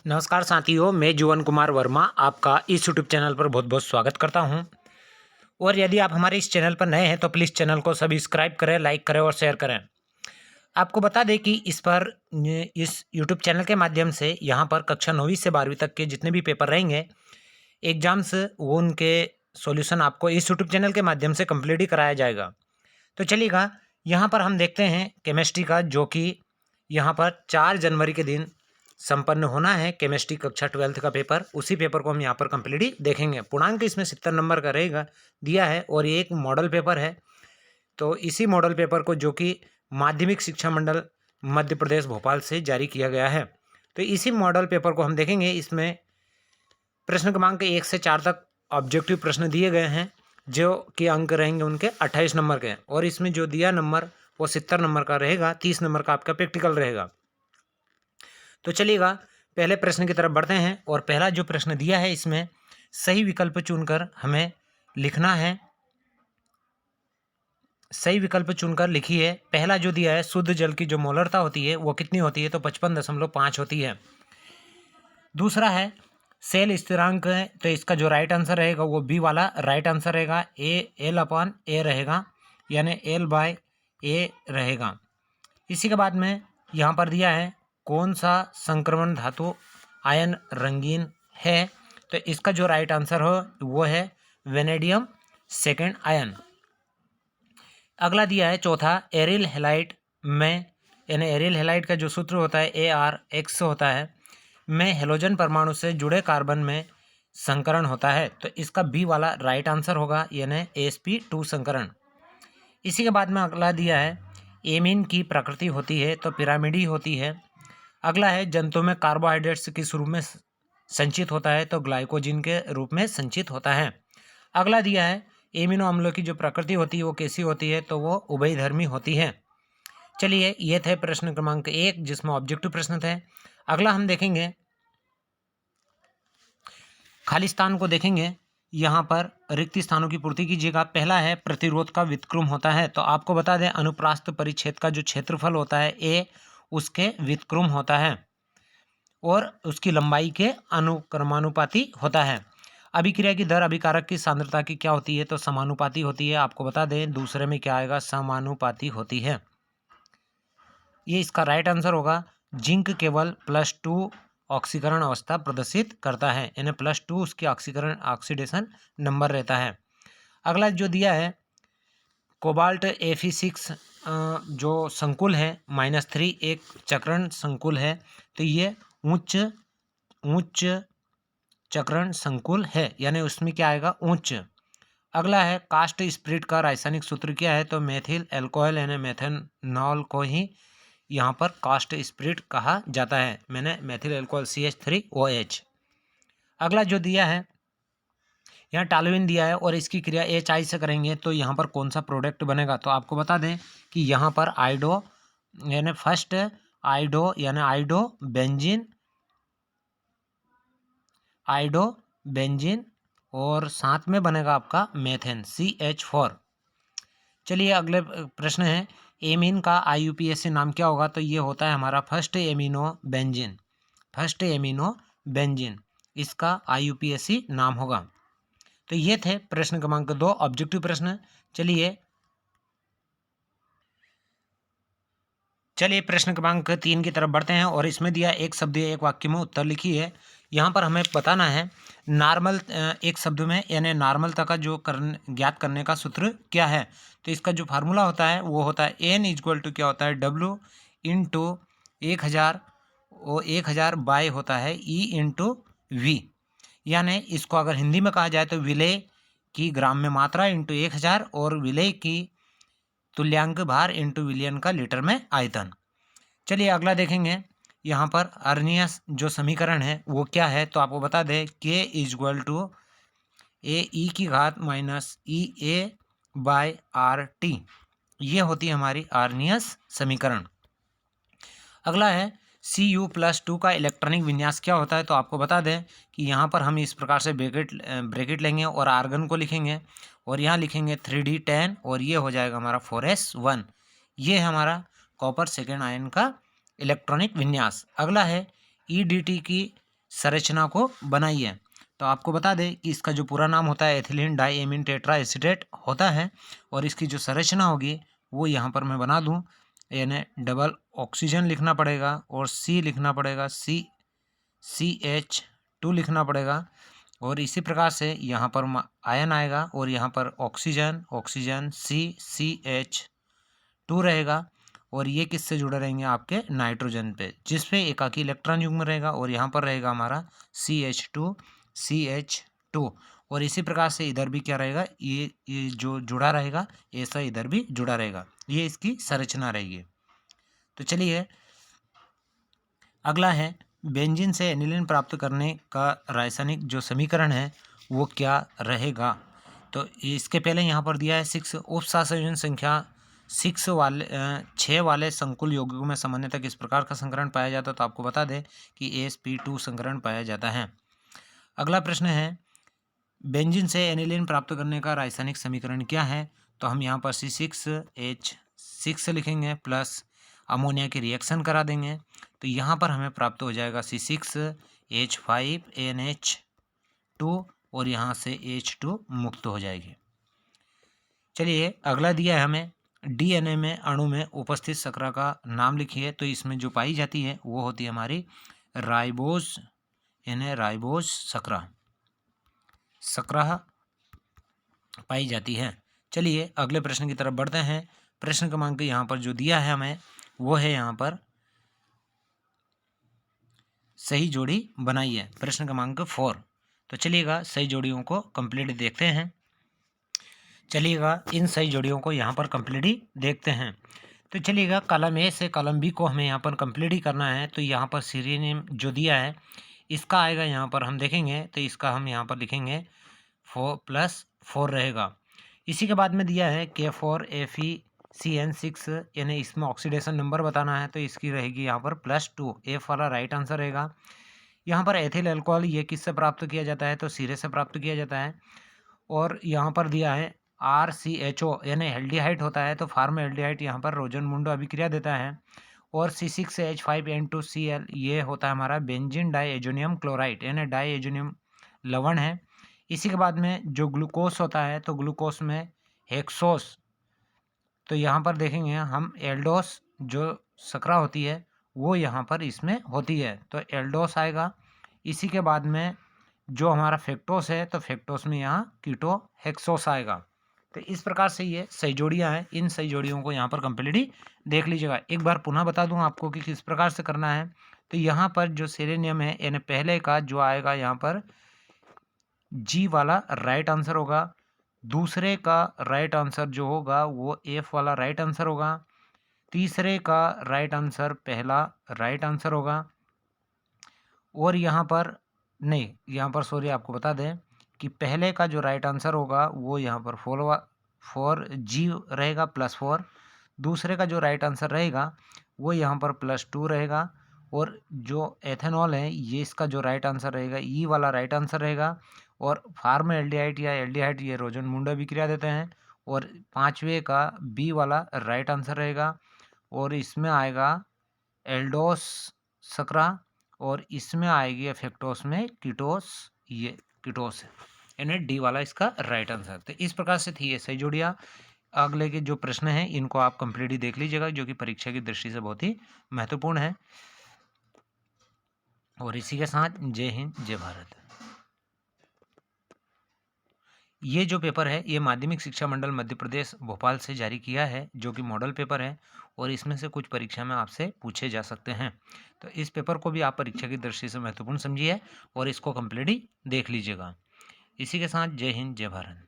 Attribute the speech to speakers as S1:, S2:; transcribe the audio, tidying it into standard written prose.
S1: नमस्कार साथियों, मैं जुवन कुमार वर्मा आपका इस यूट्यूब चैनल पर बहुत बहुत स्वागत करता हूं। और यदि आप हमारे इस चैनल पर नए हैं तो प्लीज़ चैनल को सब्सक्राइब करें, लाइक करें और शेयर करें। आपको बता दें कि इस यूट्यूब चैनल के माध्यम से यहाँ पर कक्षा 9वीं से 12वीं तक के जितने भी पेपर रहेंगे एग्जाम्स, वो उनके सॉल्यूशन आपको इस यूट्यूब चैनल के माध्यम से कंप्लीट ही कराया जाएगा। तो चलिएगा, यहाँ पर हम देखते हैं केमिस्ट्री का, जो कि यहाँ पर 4 जनवरी के दिन संपन्न होना है। केमिस्ट्री कक्षा 12th का पेपर, उसी पेपर को हम यहाँ पर कंप्लीट ही देखेंगे। पूर्णांक इसमें 70 नंबर का रहेगा दिया है और ये एक मॉडल पेपर है। तो इसी मॉडल पेपर को, जो कि माध्यमिक शिक्षा मंडल मध्य प्रदेश भोपाल से जारी किया गया है, तो इसी मॉडल पेपर को हम देखेंगे। इसमें प्रश्न क्रमांक 1 से 4 तक ऑब्जेक्टिव प्रश्न दिए गए हैं, जो कि अंक रहेंगे उनके 28 नंबर के, और इसमें जो दिया नंबर वो 70 नंबर का रहेगा। 30 नंबर का आपका प्रैक्टिकल रहेगा। तो चलिएगा, पहले प्रश्न की तरफ बढ़ते हैं। और पहला जो प्रश्न दिया है, इसमें सही विकल्प चुनकर हमें लिखना है। सही विकल्प चुनकर लिखिए। पहला जो दिया है, शुद्ध जल की जो मोलरता होती है वो कितनी होती है, तो 55.5 होती है। दूसरा है सेल स्थिरांक है, तो इसका जो राइट आंसर रहेगा वो बी वाला राइट आंसर रहेगा। L/A रहेगा, यानी L/A रहेगा। इसी के बाद में यहाँ पर दिया है कौन सा संक्रमण धातु आयन रंगीन है, तो इसका जो राइट आंसर हो वो है वेनेडियम सेकेंड आयन। अगला दिया है चौथा, एरिल हैलाइड में, यानी एरिल हैलाइड का जो सूत्र होता है ArX होता है, में हेलोजन परमाणु से जुड़े कार्बन में संकरण होता है, तो इसका बी वाला राइट आंसर होगा, यानी sp2 संकरण। इसी के बाद में अगला दिया है एमीन की प्रकृति होती है, तो पिरामिडी होती है। अगला है जंतु में कार्बोहाइड्रेट्स किस रूप में संचित होता है, तो ग्लाइकोजिन के रूप में संचित होता है। अगला दिया है एमिनो अम्लों की जो प्रकृति होती है वो कैसी होती है, तो वो उभयधर्मी होती है। चलिए, ये थे प्रश्न क्रमांक 1, जिसमें ऑब्जेक्टिव प्रश्न थे। अगला हम देखेंगे खाली स्थान को देखेंगे। यहाँ पर रिक्त स्थानों की पूर्ति कीजिएगा। पहला है प्रतिरोध का व्युत्क्रम होता है, तो आपको बता दें अनुप्रास्थ परिच्छेद का जो क्षेत्रफल होता है A, उसके व्युत्क्रम होता है और उसकी लंबाई के अनुक्रमानुपाती होता है। अभिक्रिया की दर अभिकारक की सांद्रता की क्या होती है, तो समानुपाती होती है। आपको बता दें दूसरे में क्या आएगा, समानुपाती होती है। ये इसका राइट आंसर होगा। जिंक केवल +2 ऑक्सीकरण अवस्था प्रदर्शित करता है, यानी +2 उसकी ऑक्सीडेशन नंबर रहता है। अगला जो दिया है कोबाल्ट Fe6 जो संकुल है -3 एक चक्रण संकुल है, तो ये उच्च चक्रण संकुल है, यानी उसमें क्या आएगा, उच्च। अगला है कास्ट स्प्रिट का रासायनिक सूत्र क्या है, तो मेथिल एल्कोहल यानी मेथेनॉल को ही यहाँ पर कास्ट स्प्रिट कहा जाता है, मैंने मेथिल एल्कोहल CH3OH। अगला जो दिया है यहाँ टालुइन दिया है और इसकी क्रिया HI से करेंगे तो यहाँ पर कौन सा प्रोडक्ट बनेगा, तो आपको बता दें कि यहाँ पर आइडो यानी फर्स्ट आइडो बेंजीन और साथ में बनेगा आपका मेथेन CH4। चलिए, अगले प्रश्न है एमीन का IUPAC नाम क्या होगा, तो ये होता है हमारा फर्स्ट एमिनो बेंजीन, इसका IUPAC नाम होगा। तो ये थे प्रश्न क्रमांक 2 ऑब्जेक्टिव प्रश्न। चलिए प्रश्न क्रमांक 3 की तरफ बढ़ते हैं और इसमें दिया एक शब्द एक वाक्य में उत्तर लिखिए। यहाँ पर हमें बताना है नॉर्मल, एक शब्द में, यानी नॉर्मलता का जो ज्ञात करने का सूत्र क्या है, तो इसका जो फार्मूला होता है वो होता है N = क्या होता है, W × 1000 वो 1000 बाय होता है E × V, यानी इसको अगर हिंदी में कहा जाए तो विलेय की ग्राम में मात्रा इंटू 1000 और विलेय की तुल्यांक भार इंटू विलियन का लीटर में आयतन। चलिए अगला देखेंगे। यहाँ पर अर्नियस जो समीकरण है वो क्या है, तो आपको बता दें K = AE⁻EA/RT, ये होती है हमारी अर्नियस समीकरण। अगला है Cu+2 का इलेक्ट्रॉनिक विन्यास क्या होता है, तो आपको बता दें कि यहाँ पर हम इस प्रकार से ब्रैकेट लेंगे और आर्गन को लिखेंगे और यहाँ लिखेंगे 3D10 और ये हो जाएगा हमारा 4s1। ये है हमारा कॉपर सेकेंड आयन का इलेक्ट्रॉनिक विन्यास। अगला है EDT की संरचना को बनाई है। तो आपको बता दें कि इसका जो पूरा नाम होता है एथिलीन डाइएमीन टेट्रा एसीटेट होता है, और इसकी जो संरचना होगी वो यहाँ पर मैं बना दूँ, यानी डबल ऑक्सीजन लिखना पड़ेगा और C लिखना पड़ेगा, CH2 लिखना पड़ेगा, और इसी प्रकार से यहाँ पर आयन आएगा और यहाँ पर ऑक्सीजन CH2 रहेगा, और ये किससे जुड़े रहेंगे आपके नाइट्रोजन पे, जिस पे एकाकी इलेक्ट्रॉन युग्म रहेगा, और यहाँ पर रहेगा हमारा CH2, और इसी प्रकार से इधर भी क्या रहेगा, ये जो जुड़ा रहेगा ऐसा इधर भी जुड़ा रहेगा। ये इसकी संरचना रहेगी। तो चलिए अगला है बेंजीन से एनिलीन प्राप्त करने का रासायनिक जो समीकरण है वो क्या रहेगा। तो इसके पहले यहाँ पर दिया है 6 उपसंयोजन संख्या 6 वाले संकुल यौगिकों में सामान्यतः किस प्रकार का संकरण पाया जाता है। तो आपको बता दें कि sp2 संकरण पाया जाता है। अगला प्रश्न है बेंजीन से एनिलीन प्राप्त करने का रासायनिक समीकरण क्या है। तो हम यहाँ पर C6H6 लिखेंगे प्लस अमोनिया की रिएक्शन करा देंगे, तो यहाँ पर हमें प्राप्त हो जाएगा C6H5NH2 और यहाँ से H2 मुक्त हो जाएगी। चलिए अगला दिया है हमें DNA में अणु में उपस्थित शर्करा का नाम लिखिए। तो इसमें जो पाई जाती है वो होती है हमारी राइबोज, यानी राइबोज शर्करा पाई जाती है। चलिए अगले प्रश्न की तरफ बढ़ते हैं। प्रश्न क्रमांक यहाँ पर जो दिया है हमें वो है यहाँ पर सही जोड़ी बनाइए, प्रश्न क्रमांक 4। तो चलिएगा सही जोड़ियों को कंप्लीट देखते हैं। चलिएगा इन सही जोड़ियों को यहाँ पर कंप्लीट ही देखते हैं। तो चलिएगा कॉलम ए से कॉलम बी को हमें यहाँ पर कंप्लीट ही करना है। तो यहाँ पर सीरियल नेम जो दिया है इसका आएगा, यहाँ पर हम देखेंगे तो इसका हम यहाँ पर लिखेंगे 4+4 रहेगा। इसी के बाद में दिया है K4FeCN6, यानी इसमें ऑक्सीडेशन नंबर बताना है, तो इसकी रहेगी यहाँ पर +2। F वाला राइट आंसर रहेगा। यहाँ पर एथिल अल्कोहल ये किससे प्राप्त किया जाता है, तो सीरे से प्राप्त किया जाता है। और यहाँ पर दिया है RCHO यानी एल्डिहाइड होता है, तो फार्माल्डिहाइड यहाँ पर रोजनमुंड अभिक्रिया देता है। और C6H5N2Cl ये होता है हमारा बेंजीन डाइएजोनियम क्लोराइड यानी डाइएजोनियम लवण है। इसी के बाद में जो ग्लूकोस होता है तो ग्लूकोस में हेक्सोस, तो यहाँ पर देखेंगे हम एल्डोस जो शर्करा होती है वो यहाँ पर इसमें होती है, तो एल्डोस आएगा। इसी के बाद में जो हमारा फेक्टोस है तो फेक्टोस में यहाँ कीटो हेक्सोस आएगा। तो इस प्रकार से ये सही जोड़ियाँ हैं। इन सही जोड़ियों को यहाँ पर कंप्लीटली देख लीजिएगा। एक बार पुनः बता दूँ आपको कि किस प्रकार से करना है। तो यहाँ पर जो सेलेनियम है यानी पहले का जो आएगा यहाँ पर G वाला राइट आंसर होगा, दूसरे का राइट आंसर जो होगा वो F वाला राइट आंसर होगा, तीसरे का राइट आंसर पहला राइट आंसर होगा, और यहाँ पर नहीं, यहाँ पर सॉरी आपको बता दें कि पहले का जो राइट आंसर होगा वो यहाँ पर 4G रहेगा +4, दूसरे का जो राइट आंसर रहेगा वो यहाँ पर +2 रहेगा, और जो एथेनॉल है ये इसका जो राइट आंसर रहेगा E वाला राइट आंसर रहेगा, और फार्माल्डिहाइड या एल्डिहाइड ये रोजनमुंड अभिक्रिया देते हैं, और पांचवे का B वाला राइट आंसर रहेगा, और इसमें आएगा एल्डोस शर्करा, और इसमें आएगी फेक्टोस में कीटोस, ये कीटोस है यानी D वाला इसका राइट आंसर। तो इस प्रकार से थी ये सही जोड़ियाँ। अगले के जो प्रश्न हैं इनको आप कंप्लीट ही देख लीजिएगा, जो कि परीक्षा की दृष्टि से बहुत ही महत्वपूर्ण है। और इसी के साथ जय हिंद जय भारत। ये जो पेपर है ये माध्यमिक शिक्षा मंडल मध्य प्रदेश भोपाल से जारी किया है, जो कि मॉडल पेपर है, और इसमें से कुछ परीक्षा में आपसे पूछे जा सकते हैं। तो इस पेपर को भी आप परीक्षा की दृष्टि से महत्वपूर्ण समझिए और इसको कंप्लीट ही देख लीजिएगा। इसी के साथ जय हिंद जय भारत।